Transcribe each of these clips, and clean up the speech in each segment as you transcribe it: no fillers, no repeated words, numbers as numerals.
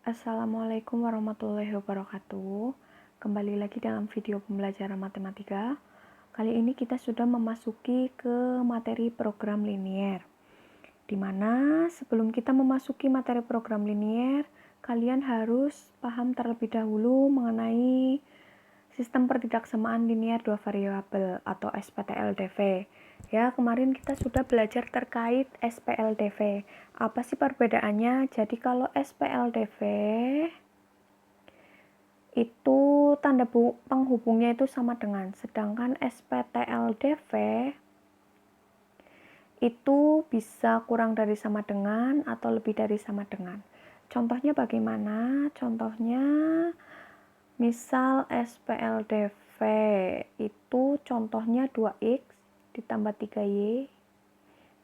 Assalamualaikum warahmatullahi wabarakatuh. Kembali lagi dalam video pembelajaran matematika. Kali ini kita sudah memasuki ke materi program linier. Dimana sebelum kita memasuki materi program linier, kalian harus paham terlebih dahulu mengenai sistem pertidaksamaan linier dua variabel atau SPTLDV. Ya, kemarin kita sudah belajar terkait SPLDV. Apa sih perbedaannya? Jadi kalau SPLDV itu tanda penghubungnya itu sama dengan, sedangkan SPTLDV itu bisa kurang dari sama dengan atau lebih dari sama dengan. Contohnya bagaimana? Contohnya misal SPLDV itu contohnya 2x ditambah 3y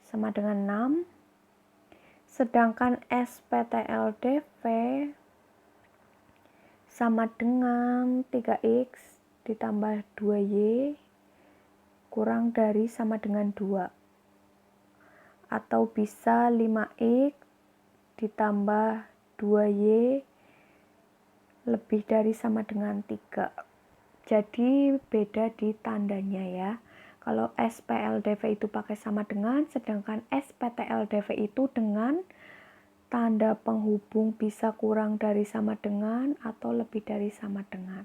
sama dengan 6. Sedangkan SPTLDV sama dengan 3x ditambah 2y kurang dari sama dengan 2. Atau bisa 5x ditambah 2y lebih dari sama dengan 3. Jadi beda di tandanya ya. Kalau SPLDV itu pakai sama dengan, sedangkan SPTLDV itu dengan tanda penghubung bisa kurang dari sama dengan atau lebih dari sama dengan.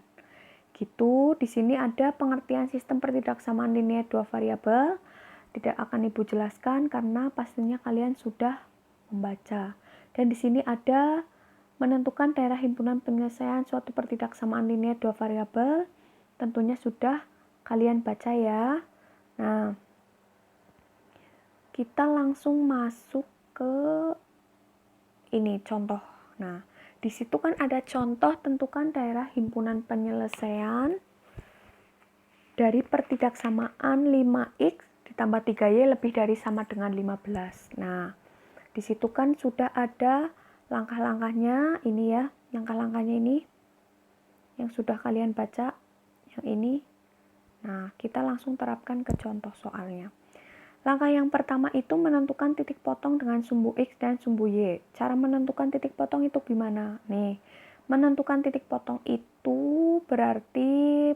Gitu, di sini ada pengertian sistem pertidaksamaan linier dua variabel. Tidak akan Ibu jelaskan karena pastinya kalian sudah membaca. Dan di sini ada menentukan daerah himpunan penyelesaian suatu pertidaksamaan linier dua variabel. Tentunya sudah kalian baca ya. Nah, kita langsung masuk ke ini contoh. Nah, di situ kan ada contoh tentukan daerah himpunan penyelesaian dari pertidaksamaan 5x ditambah 3y lebih dari sama dengan 15. Nah, di situ kan sudah ada langkah-langkahnya ini ya, langkah-langkahnya ini yang sudah kalian baca, yang ini. Nah, kita langsung terapkan ke contoh soalnya. Langkah yang pertama itu menentukan titik potong dengan sumbu X dan sumbu Y. Cara menentukan titik potong itu gimana? Nih, menentukan titik potong itu berarti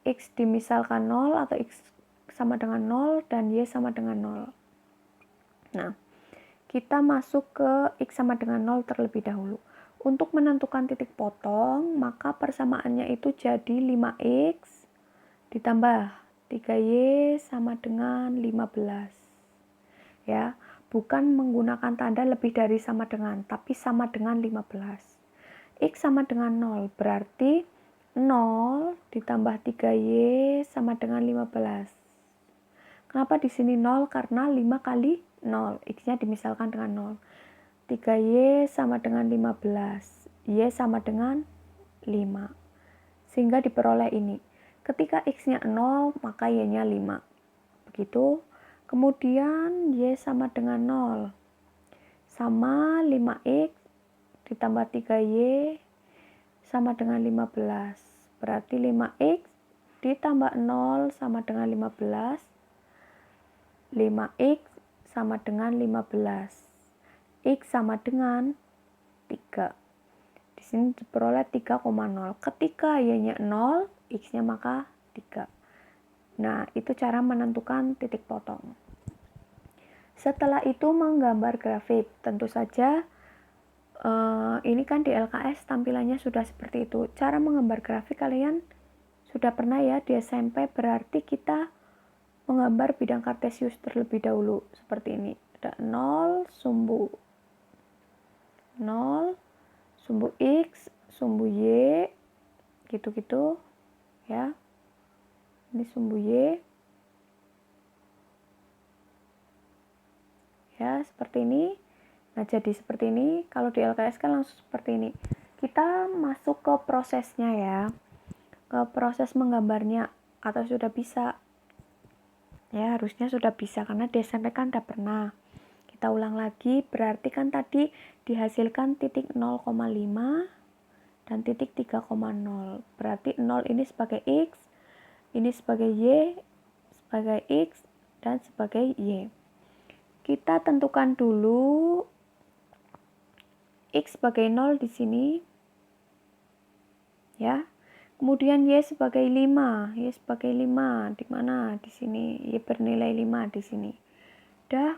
X dimisalkan 0 atau X sama dengan 0 dan Y sama dengan 0. Nah, kita masuk ke X sama dengan 0 terlebih dahulu. Untuk menentukan titik potong, maka persamaannya itu jadi 5x ditambah 3y sama dengan 15. Ya, bukan menggunakan tanda lebih dari sama dengan, tapi sama dengan 15. X sama dengan 0, berarti 0 ditambah 3y sama dengan 15. Kenapa di sini 0? Karena 5 kali 0, X-nya dimisalkan dengan 0. 3y sama dengan 15, y sama dengan 5. Sehingga diperoleh ini. Ketika X-nya 0, maka Y-nya 5. Begitu. Kemudian Y sama dengan 0. Sama 5X ditambah 3Y sama dengan 15. Berarti 5X ditambah 0 sama dengan 15. 5X sama dengan 15. X sama dengan 3. Di sini diperoleh 3,0. Ketika Y-nya 0, X-nya maka 3. Nah, itu cara menentukan titik potong. Setelah itu menggambar grafik. Tentu saja ini kan di LKS tampilannya sudah seperti itu. Cara menggambar grafik kalian sudah pernah ya di SMP, berarti kita menggambar bidang kartesius terlebih dahulu. Seperti ini. Ada 0, sumbu 0, sumbu X, sumbu Y, gitu-gitu ya. Ini sumbu Y ya, seperti ini. Nah, jadi seperti ini. Kalau di LKS kan langsung seperti ini. Kita masuk ke prosesnya ya, ke proses menggambarnya. Atau sudah bisa ya, harusnya sudah bisa karena di SMP kan udah pernah. Kita ulang lagi, berarti kan tadi dihasilkan titik 0,5 dan titik 3,0. Berarti 0 ini sebagai X, ini sebagai Y, sebagai X, dan sebagai Y. Kita tentukan dulu X sebagai 0 di sini. Ya. Kemudian Y sebagai 5. Y sebagai 5 di mana? Di sini. Y bernilai 5 di sini.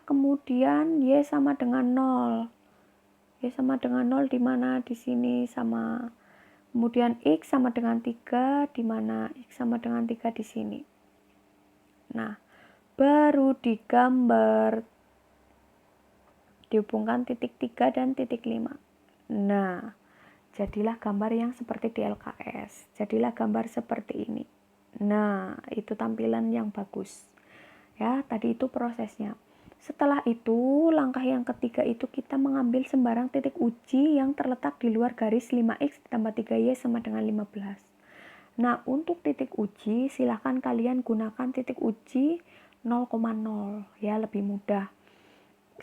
Kemudian Y sama dengan 0. Y sama dengan 0 di mana? Di sini sama. Kemudian X sama dengan 3 di mana? X sama dengan 3 di sini. Nah, baru digambar, dihubungkan titik 3 dan titik 5. Nah, jadilah gambar yang seperti di LKS. Jadilah gambar seperti ini. Nah, itu tampilan yang bagus. Ya, tadi itu prosesnya. Setelah itu, langkah yang ketiga itu kita mengambil sembarang titik uji yang terletak di luar garis 5x ditambah 3y sama dengan 15. Nah, untuk titik uji, silahkan kalian gunakan titik uji 0,0 ya, lebih mudah.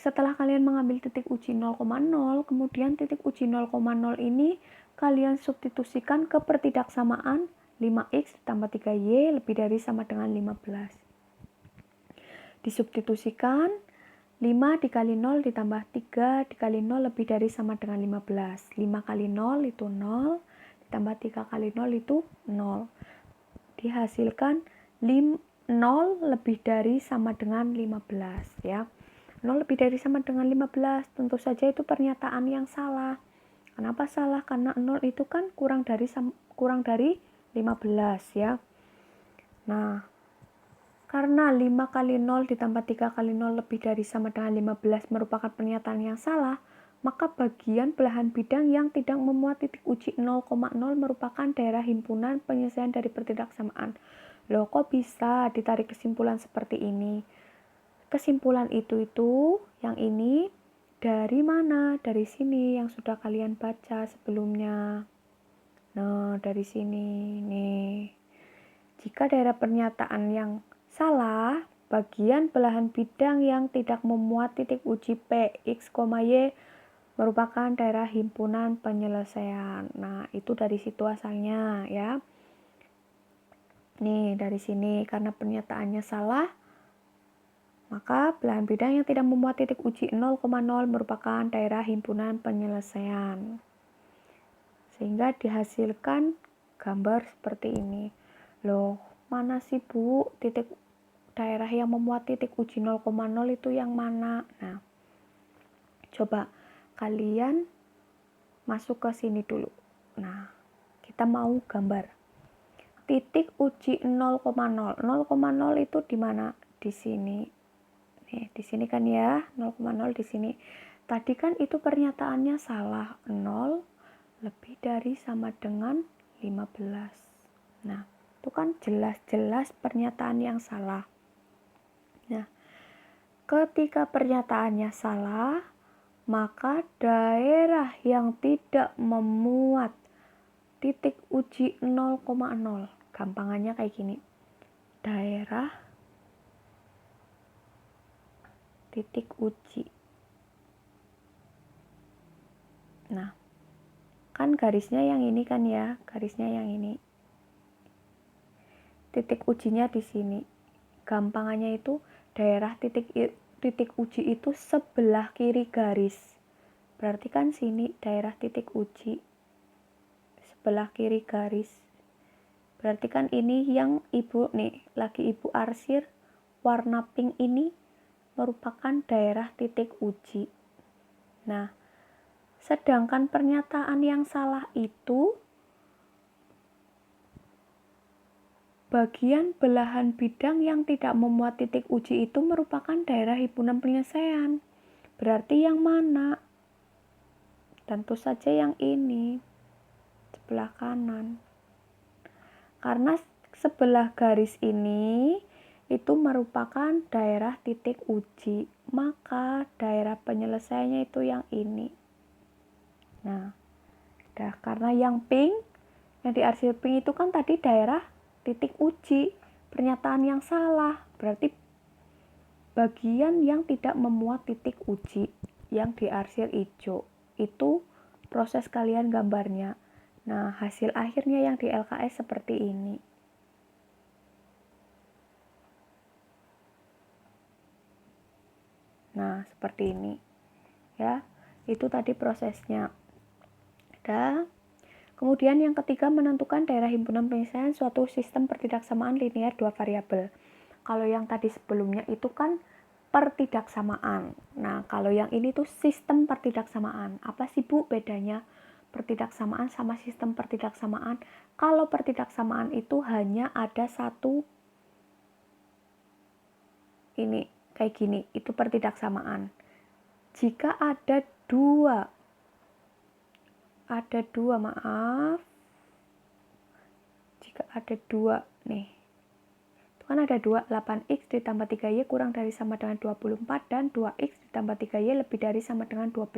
Setelah kalian mengambil titik uji 0,0, kemudian titik uji 0,0 ini kalian substitusikan ke pertidaksamaan 5x ditambah 3y lebih dari sama dengan 15. Disubstitusikan 5 dikali 0 ditambah 3 dikali 0 lebih dari sama dengan 15. 5 kali 0 itu 0, ditambah 3 kali 0 itu 0. Dihasilkan 0 lebih dari sama dengan 15 ya. 0 lebih dari sama dengan 15, tentu saja itu pernyataan yang salah. Kenapa salah? Karena 0 itu kan kurang dari 15 ya. Nah, karena 5 kali 0 ditambah 3 kali 0 lebih dari sama dengan 15 merupakan pernyataan yang salah, maka bagian belahan bidang yang tidak memuat titik uji 0,0 merupakan daerah himpunan penyelesaian dari pertidaksamaan. Loh, kok bisa ditarik kesimpulan seperti ini? Kesimpulan itu yang ini dari mana? Dari sini yang sudah kalian baca sebelumnya. Nah, dari sini nih. Jika daerah pernyataan yang salah, bagian belahan bidang yang tidak memuat titik uji P, X, Y merupakan daerah himpunan penyelesaian. Nah, itu dari situ asalnya ya. Nih, dari sini karena pernyataannya salah, maka belahan bidang yang tidak memuat titik uji 0,0 merupakan daerah himpunan penyelesaian. Sehingga dihasilkan gambar seperti ini. Loh, mana sih Bu titik daerah yang memuat titik uji 0,0 itu yang mana? Nah, coba kalian masuk ke sini dulu. Nah, kita mau gambar titik uji 0,0. 0,0 itu di mana? Di sini. Nih, di sini kan ya, 0,0 di sini. Tadi kan itu pernyataannya salah. 0 lebih dari sama dengan 15. Nah, itu kan jelas-jelas pernyataan yang salah. Nah, ketika pernyataannya salah, maka daerah yang tidak memuat titik uji 0,0, gampangannya kayak gini. Daerah titik uji. Nah, kan garisnya yang ini kan ya, garisnya yang ini. Titik ujinya di sini. Gampangannya itu daerah titik uji itu sebelah kiri garis. Berarti kan sini daerah titik uji sebelah kiri garis. Berarti kan ini yang ibu nih, lagi ibu arsir warna pink ini merupakan daerah titik uji. Nah, sedangkan pernyataan yang salah itu bagian belahan bidang yang tidak memuat titik uji itu merupakan daerah himpunan penyelesaian. Berarti yang mana? Tentu saja yang ini, sebelah kanan. Karena sebelah garis ini itu merupakan daerah titik uji, maka daerah penyelesaiannya itu yang ini. Nah, karena yang pink, yang diarsir pink itu kan tadi daerah titik uji, pernyataan yang salah, berarti bagian yang tidak memuat titik uji yang diarsir hijau itu proses kalian gambarnya. Nah, hasil akhirnya yang di LKS seperti ini. Nah, seperti ini ya. Itu tadi prosesnya. Kemudian yang ketiga, menentukan daerah himpunan penyelesaian suatu sistem pertidaksamaan linear dua variabel. Kalau yang tadi sebelumnya itu kan pertidaksamaan. Nah, kalau yang ini tuh sistem pertidaksamaan. Apa sih Bu bedanya pertidaksamaan sama sistem pertidaksamaan? Kalau pertidaksamaan itu hanya ada satu, ini kayak gini, itu pertidaksamaan. Jika ada dua, jika ada dua nih, itu kan ada 2, 8x ditambah 3y kurang dari sama dengan 24 dan 2x ditambah 3y lebih dari sama dengan 12,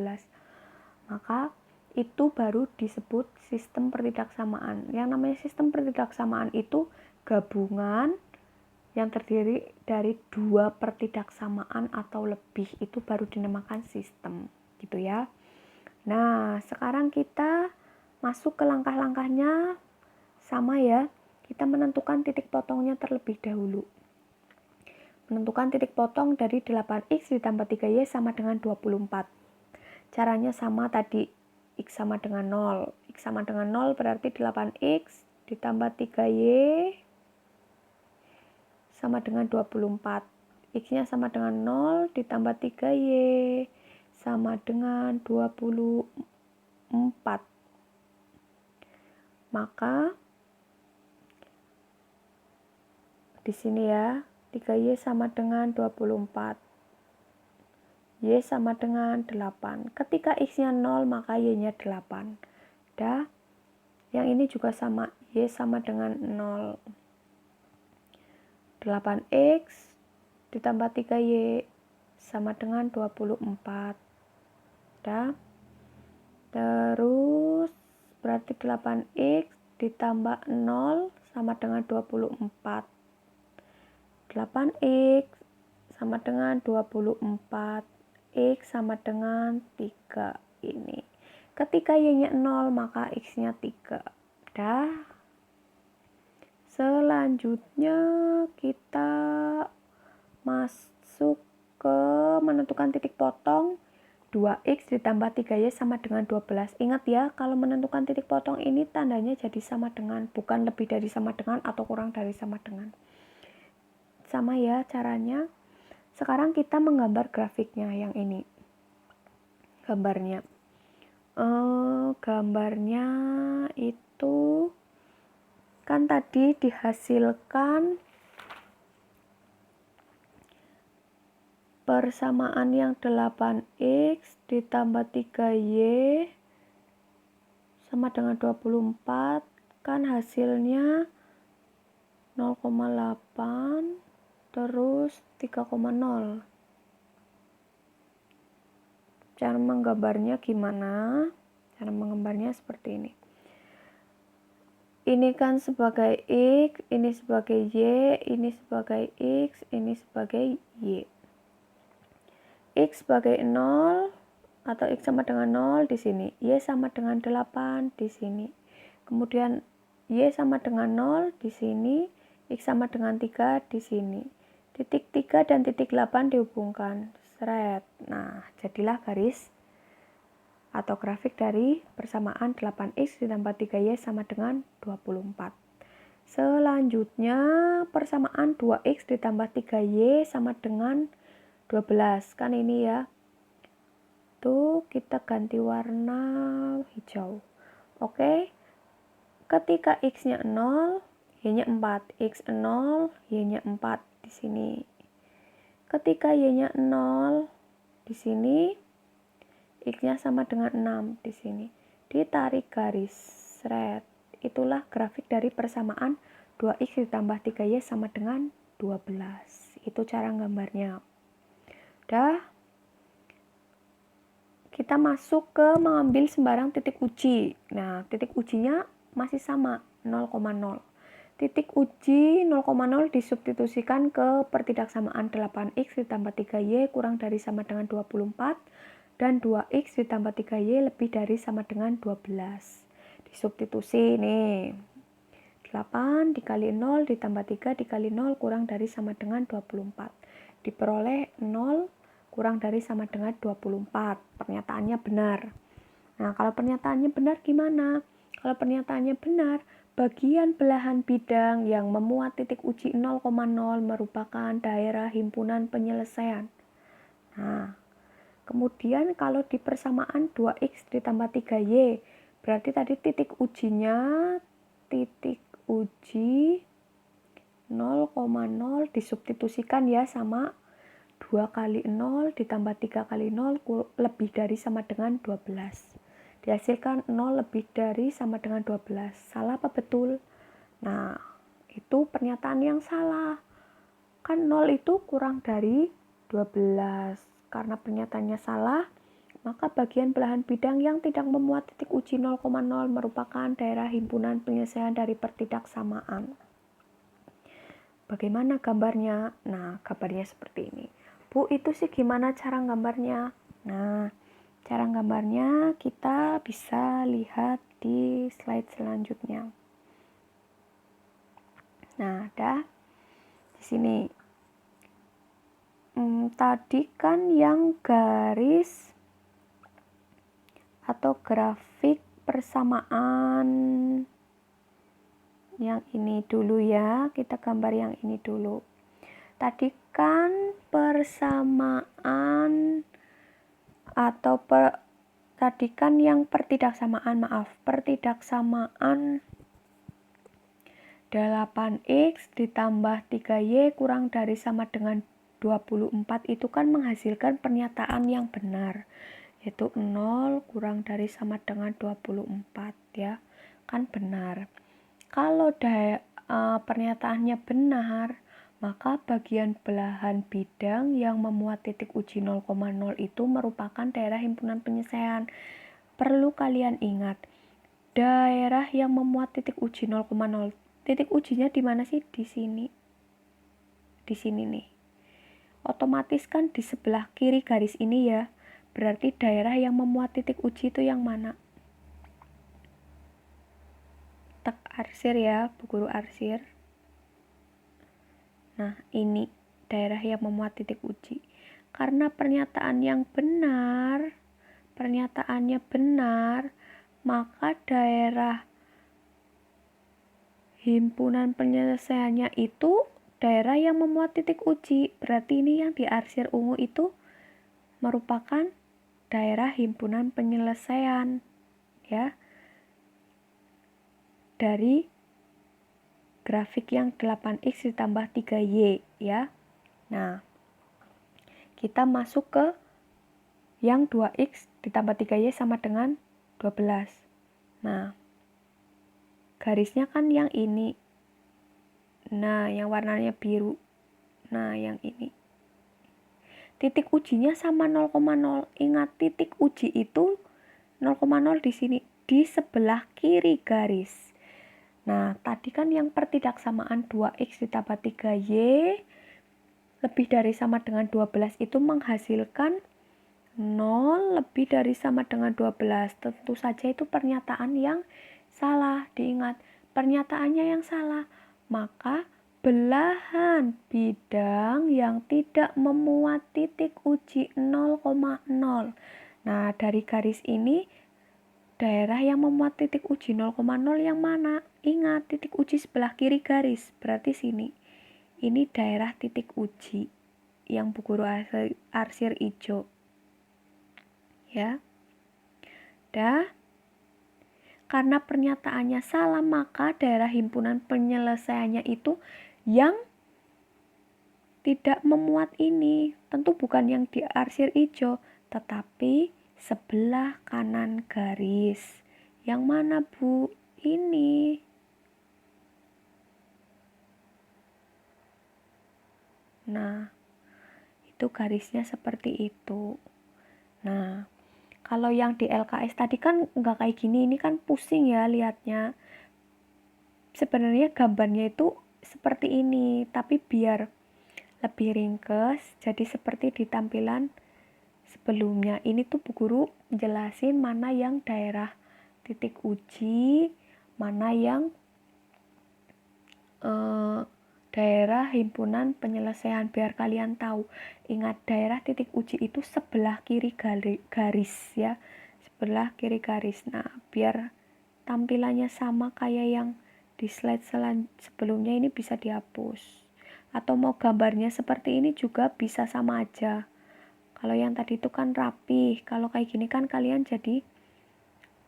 maka itu baru disebut sistem pertidaksamaan. Yang namanya sistem pertidaksamaan itu gabungan yang terdiri dari dua pertidaksamaan atau lebih, itu baru dinamakan sistem, gitu ya. Nah, sekarang kita masuk ke langkah-langkahnya. Sama ya, kita menentukan titik potongnya terlebih dahulu. Menentukan titik potong dari 8x ditambah 3y sama dengan 24. Caranya sama tadi, x sama dengan 0. X sama dengan 0 berarti 8x ditambah 3y sama dengan 24. X-nya sama dengan 0 ditambah 3y sama dengan 24. Maka di sini ya, 3y sama dengan 24. Y sama dengan 8. Ketika X-nya 0, maka Y-nya 8. Dah. Yang ini juga sama, Y sama dengan 0. 8X ditambah 3Y sama dengan 24. Dah. Terus berarti 8X ditambah 0 sama dengan 24. 8x sama dengan 24, x sama dengan 3 ini. Ketika y-nya 0, maka x-nya 3. Dah. Selanjutnya kita masuk ke menentukan titik potong 2x ditambah 3y sama dengan 12. Ingat ya, kalau menentukan titik potong ini tandanya jadi sama dengan, bukan lebih dari sama dengan atau kurang dari sama dengan. Sama ya caranya. Sekarang kita menggambar grafiknya yang ini. Gambarnya itu kan tadi dihasilkan persamaan yang 8x ditambah 3y sama dengan 24, kan hasilnya 0,8 terus 3,0. Cara menggambarnya gimana? Cara menggambarnya seperti ini. Ini kan sebagai X, ini sebagai Y, ini sebagai X, ini sebagai Y. X sebagai 0 atau X sama dengan 0 di sini. Y sama dengan 8 di sini. Kemudian Y sama dengan 0 di sini. X sama dengan 3 di sini. Titik 3 dan titik 8 dihubungkan. Seret. Nah, jadilah garis atau grafik dari persamaan 8x ditambah 3y sama dengan 24. Selanjutnya persamaan 2x ditambah 3y sama dengan 12. Kan ini ya. Tuh kita ganti warna hijau. Oke. Ketika x-nya 0, y-nya 4. X 0, y-nya 4 di sini. Ketika y-nya 0 di sini, X-nya sama dengan 6 di sini. Ditarik garis, seret. Itulah grafik dari persamaan 2x ditambah 3y sama dengan 12. Itu cara gambarnya. Udah. Kita masuk ke mengambil sembarang titik uji. Nah, titik ujinya masih sama, 0,0. Titik uji 0,0 disubstitusikan ke pertidaksamaan 8x ditambah 3y kurang dari sama dengan 24 dan 2x ditambah 3y lebih dari sama dengan 12. Disubstitusi nih. 8 dikali 0 ditambah 3 dikali 0 kurang dari sama dengan 24. Diperoleh 0 kurang dari sama dengan 24. Pernyataannya benar. Nah, kalau pernyataannya benar gimana? Kalau pernyataannya benar, bagian belahan bidang yang memuat titik uji 0,0 merupakan daerah himpunan penyelesaian. Nah, kemudian kalau di persamaan 2x ditambah 3y, berarti tadi titik uji 0,0 disubstitusikan ya sama 2 kali 0 ditambah 3 kali 0 lebih dari sama dengan 12. Dihasilkan 0 lebih dari sama dengan 12. Salah apa betul? Nah, itu pernyataan yang salah. Kan 0 itu kurang dari 12. Karena pernyataannya salah, maka bagian belahan bidang yang tidak memuat titik uji 0,0 merupakan daerah himpunan penyelesaian dari pertidaksamaan. Bagaimana gambarnya? Nah, gambarnya seperti ini. Bu, itu sih gimana cara gambarnya? Nah, cara gambarnya kita bisa lihat di slide selanjutnya. Nah, ada di sini. Tadi kan yang garis atau grafik persamaan yang ini dulu ya, kita gambar yang ini dulu. Tadi kan persamaan atau tadi kan yang pertidaksamaan 8x ditambah 3y kurang dari sama dengan 24 itu kan menghasilkan pernyataan yang benar, yaitu 0 kurang dari sama dengan 24 ya, kan benar. Kalau pernyataannya benar, maka bagian belahan bidang yang memuat titik uji 0,0 itu merupakan daerah himpunan penyelesaian. Perlu kalian ingat, daerah yang memuat titik uji 0,0, titik ujinya di mana sih? Di sini. Di sini nih. Otomatis kan di sebelah kiri garis ini ya. Berarti daerah yang memuat titik uji itu yang mana? Tek arsir ya, Bu Guru arsir. Nah, ini daerah yang memuat titik uji. Karena pernyataannya benar, maka daerah himpunan penyelesaiannya itu daerah yang memuat titik uji. Berarti ini yang diarsir ungu itu merupakan daerah himpunan penyelesaian ya. Dari grafik yang 8x ditambah 3y ya. Nah, kita masuk ke yang 2x ditambah 3y sama dengan 12. Nah, garisnya kan yang ini. Nah, yang warnanya biru. Nah, yang ini. Titik ujinya sama 0,0. Ingat, titik uji itu 0,0 di sini, di sebelah kiri garis. Nah, tadi kan yang pertidaksamaan 2x ditambah 3y lebih dari sama dengan 12 itu menghasilkan 0 lebih dari sama dengan 12. Tentu saja itu pernyataan yang salah. Diingat, pernyataannya yang salah. Maka belahan bidang yang tidak memuat titik uji 0,0. Nah, dari garis ini daerah yang memuat titik uji 0,0 yang mana? Ingat, titik uji sebelah kiri garis, berarti sini. Ini daerah titik uji yang Bu Guru arsir hijau. Ya. Karena pernyataannya salah, maka daerah himpunan penyelesaiannya itu yang tidak memuat ini. Tentu bukan yang diarsir hijau, tetapi sebelah kanan garis. Yang mana, Bu? Ini. Nah, itu garisnya seperti itu. Nah, kalau yang di LKS tadi kan nggak kayak gini, ini kan pusing ya lihatnya. Sebenarnya gambarnya itu seperti ini, tapi biar lebih ringkes, jadi seperti di tampilan sebelumnya. Ini tuh Bu Guru jelasin mana yang daerah titik uji, mana yang daerah himpunan penyelesaian, biar kalian tahu. Ingat, daerah titik uji itu sebelah kiri garis ya, sebelah kiri garis. Nah, biar tampilannya sama kayak yang di slide sebelumnya, ini bisa dihapus. Atau mau gambarnya seperti ini juga bisa sama aja. Kalau yang tadi itu kan rapi, kalau kayak gini kan kalian jadi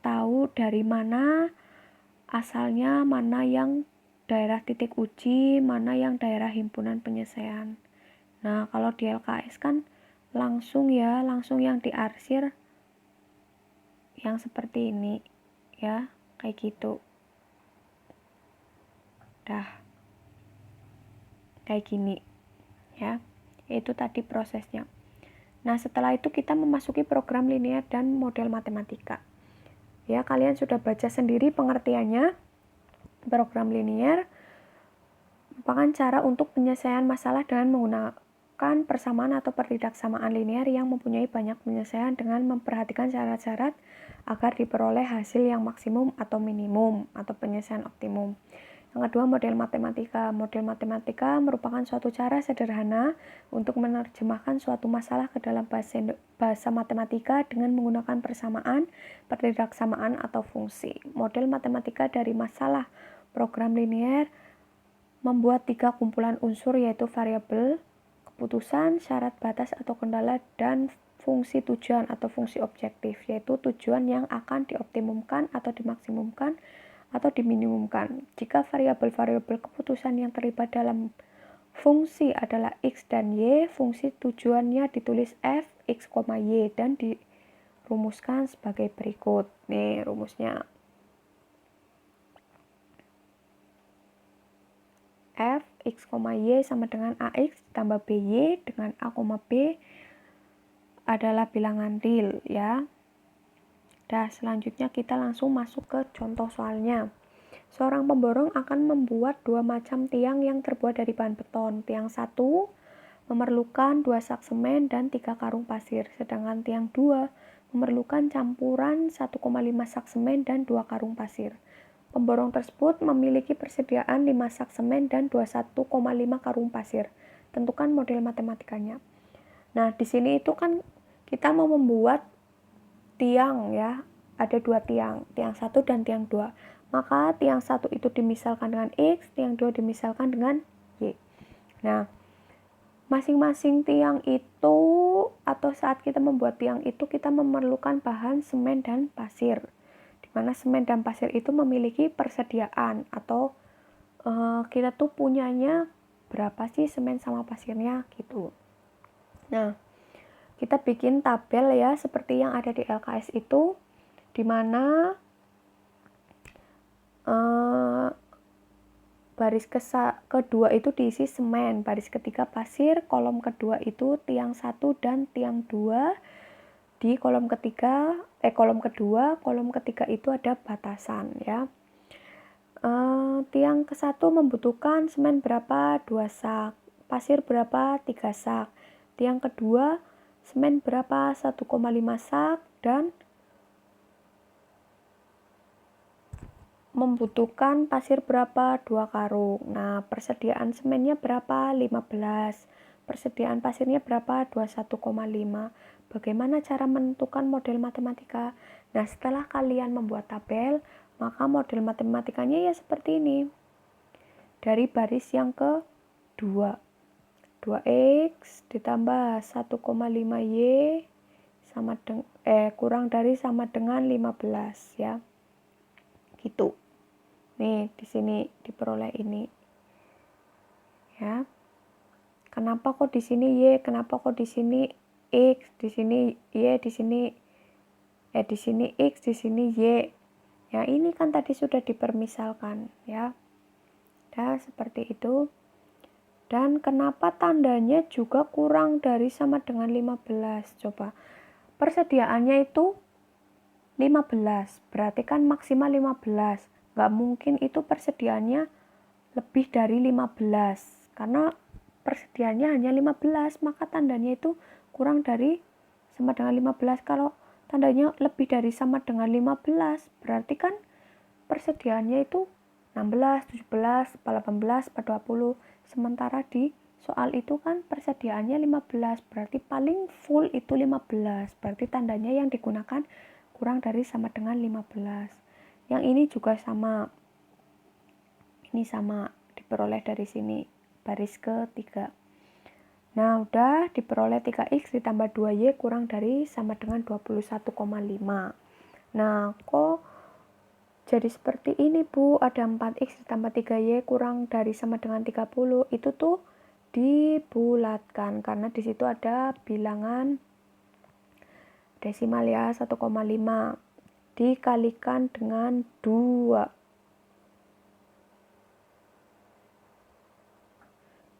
tahu dari mana asalnya, mana yang daerah titik uji, mana yang daerah himpunan penyelesaian. Nah, kalau di LKS kan langsung yang diarsir yang seperti ini ya, kayak gitu. Dah kayak gini ya, itu tadi prosesnya. Nah, setelah itu kita memasuki program linear dan model matematika. Ya, kalian sudah baca sendiri pengertiannya. Program linear merupakan cara untuk penyelesaian masalah dengan menggunakan persamaan atau pertidaksamaan linear yang mempunyai banyak penyelesaian dengan memperhatikan syarat-syarat agar diperoleh hasil yang maksimum atau minimum atau penyelesaian optimum. Yang kedua, model matematika. Model matematika merupakan suatu cara sederhana untuk menerjemahkan suatu masalah ke dalam bahasa matematika dengan menggunakan persamaan, pertidaksamaan, atau fungsi. Model matematika dari masalah program linear membuat 3 kumpulan unsur, yaitu variabel, keputusan, syarat batas atau kendala, dan fungsi tujuan atau fungsi objektif, yaitu tujuan yang akan dioptimumkan atau dimaksimumkan atau diminimumkan. Jika variabel-variabel keputusan yang terlibat dalam fungsi adalah X dan Y, fungsi tujuannya ditulis F, X, Y, dan dirumuskan sebagai berikut. Nih rumusnya. F, X, Y sama dengan AX ditambah BY dengan A, B adalah bilangan real ya. Dah, selanjutnya kita langsung masuk ke contoh soalnya. Seorang pemborong akan membuat 2 macam tiang yang terbuat dari bahan beton. Tiang 1 memerlukan 2 sak semen dan 3 karung pasir, sedangkan tiang 2 memerlukan campuran 1,5 sak semen dan 2 karung pasir. Pemborong tersebut memiliki persediaan 5 sak semen dan 21,5 karung pasir. Tentukan model matematikanya. Nah, di sini itu kan kita mau membuat tiang ya, ada 2 tiang, tiang 1 dan tiang 2. Maka tiang 1 itu dimisalkan dengan X, tiang 2 dimisalkan dengan Y. Nah, masing-masing tiang itu atau saat kita membuat tiang itu kita memerlukan bahan semen dan pasir. Di mana semen dan pasir itu memiliki persediaan atau kita tuh punyanya berapa sih semen sama pasirnya gitu. Nah, kita bikin tabel ya seperti yang ada di LKS itu, di mana baris kedua itu diisi semen, baris ketiga pasir, kolom kedua itu tiang 1 dan tiang 2. Di kolom kedua, kolom ketiga itu ada batasan ya. Tiang ke-1 membutuhkan semen berapa? 2 sak, pasir berapa? 3 sak. Tiang kedua semen berapa? 1,5 sak dan membutuhkan pasir berapa? 2 karung. Nah, persediaan semennya berapa? 15. Persediaan pasirnya berapa? 21,5. Bagaimana cara menentukan model matematika? Nah, setelah kalian membuat tabel, maka model matematikanya ya seperti ini. Dari baris yang ke-2. 2X ditambah 1,5Y sama kurang dari sama dengan 15 ya. Gitu. Nih, di sini diperoleh ini. Ya. Kenapa kok di sini Y, kenapa kok di sini X, di sini Y, di sini X, di sini Y. Ya, ini kan tadi sudah dipermisalkan, ya. Nah, seperti itu. Dan kenapa tandanya juga kurang dari sama dengan 15? Coba. Persediaannya itu 15, berarti kan maksimal 15. Nggak mungkin itu persediaannya lebih dari 15, karena persediaannya hanya 15, maka tandanya itu kurang dari sama dengan 15. Kalau tandanya lebih dari sama dengan 15, berarti kan persediaannya itu 16, 17, 18, 20, Sementara di soal itu kan persediaannya 15, berarti paling full itu 15. Berarti tandanya yang digunakan kurang dari sama dengan 15. Yang ini juga sama. Ini sama diperoleh dari sini, baris ketiga. Nah, udah diperoleh 3x ditambah 2y kurang dari sama dengan 21,5. Nah, kok jadi seperti ini, Bu? Ada 4x ditambah 3y kurang dari sama dengan 30. Itu tuh dibulatkan karena di situ ada bilangan desimal ya, 1,5 dikalikan dengan 2.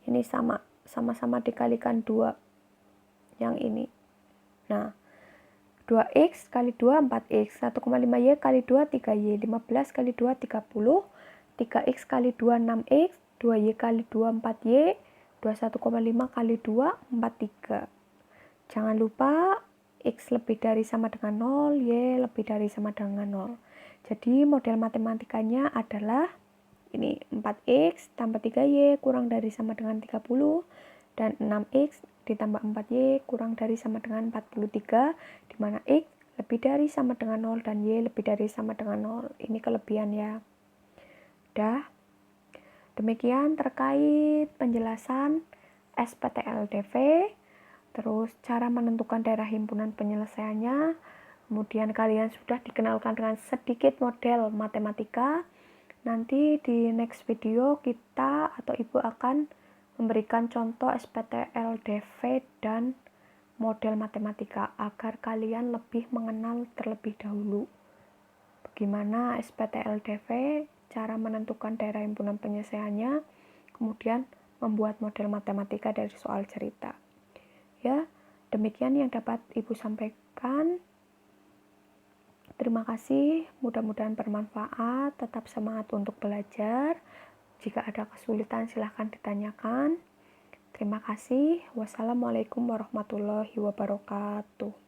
Ini sama-sama dikalikan 2 yang ini. Nah, 2x kali 2 4x, 1,5y kali 2 3y, 15 kali 2 30, 3x kali 2 6x, 2y kali 2 4y, 21,5 kali 2 43. Jangan lupa x lebih dari sama dengan 0, y lebih dari sama dengan 0. Jadi model matematikanya adalah ini 4x tambah 3y kurang dari sama dengan 30 dan 6x ditambah 4y kurang dari sama dengan 43, di mana x lebih dari sama dengan 0 dan y lebih dari sama dengan 0. Ini kelebihan ya. Udah. Demikian terkait penjelasan SPTLDV, terus cara menentukan daerah himpunan penyelesaiannya. Kemudian kalian sudah dikenalkan dengan sedikit model matematika. Nanti di next video kita atau ibu akan memberikan contoh SPTLDV dan model matematika agar kalian lebih mengenal terlebih dahulu bagaimana SPTLDV, cara menentukan daerah himpunan penyelesaiannya, kemudian membuat model matematika dari soal cerita. Ya, demikian yang dapat ibu sampaikan. Terima kasih, mudah-mudahan bermanfaat, tetap semangat untuk belajar. Jika ada kesulitan silahkan ditanyakan. Terima kasih. Wassalamualaikum warahmatullahi wabarakatuh.